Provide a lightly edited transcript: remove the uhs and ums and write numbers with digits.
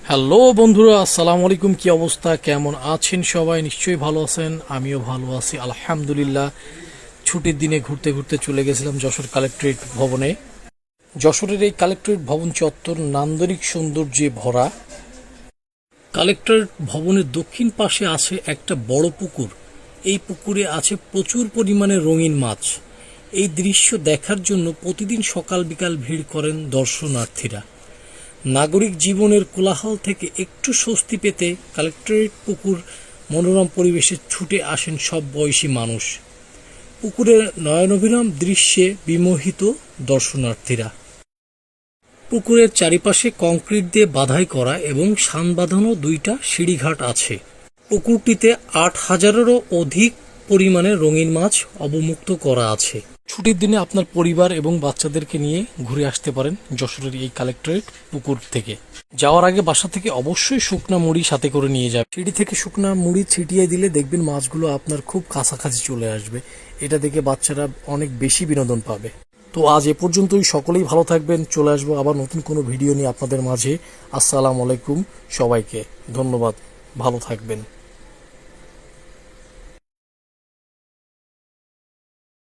Hello বন্ধুরা, আসসালামু আলাইকুম। কি অবস্থা, কেমন আছেন সবাই? নিশ্চয়ই ভালো আছেন, আমিও ভালো আছি আলহামদুলিল্লাহ। ছুটির দিনে ঘুরতে ঘুরতে চলে গেছিলাম যশোর কালেক্টরেট ভবনে। যশোরের এই কালেক্টরেট ভবন চত্বর নান্দনিক সৌন্দর্যে ভরা। কালেক্টরেট ভবনের দক্ষিণ পাশে আছে একটা বড় পুকুর। এই পুকুরে আছে প্রচুর পরিমাণে রঙিন মাছ। এই দৃশ্য দেখার জন্য প্রতিদিন সকাল বিকাল ভিড় করেন দর্শনার্থীরা। নাগরিক জীবনের কোলাহল থেকে একটু স্বস্তি পেতে কালেক্টরেট পুকুর মনোরম পরিবেশে ছুটে আসেন সব বয়সী মানুষ। পুকুরের নয়নাভিরাম দৃশ্যে বিমোহিত দর্শনার্থীরা। পুকুরের চারিপাশে কংক্রিট দিয়ে বাধাই করা এবং শান বাঁধানো দুইটা সিঁড়িঘাট আছে। পুকুরটিতে ৮,০০০-এরও অধিক পরিমাণে রঙিন মাছ অবমুক্ত করা আছে। ছুটির দিনে আপনার পরিবার এবং বাচ্চাদেরকে নিয়ে ঘুরে আসতে পারেন যশোরের এই কালেক্টরেট পুকুর থেকে। যাওয়ার আগে বাসা থেকে অবশ্যই শুকনা মুড়ি সাথে করে নিয়ে যাবেন। সিঁড়ি থেকে শুকনা মুড়ি ছিটিয়ে দিলে দেখবেন মাছগুলো আপনার খুব কাছাকাছি চলে আসবে। এটা দেখে বাচ্চারা অনেক বেশি বিনোদন পাবে। তো আজ এ পর্যন্তই। সকলেই ভালো থাকবেন। চলে আসবো আবার নতুন কোনো ভিডিও নিয়ে আপনাদের মাঝে। আসসালামু আলাইকুম সবাইকে। ধন্যবাদ। ভালো থাকবেন।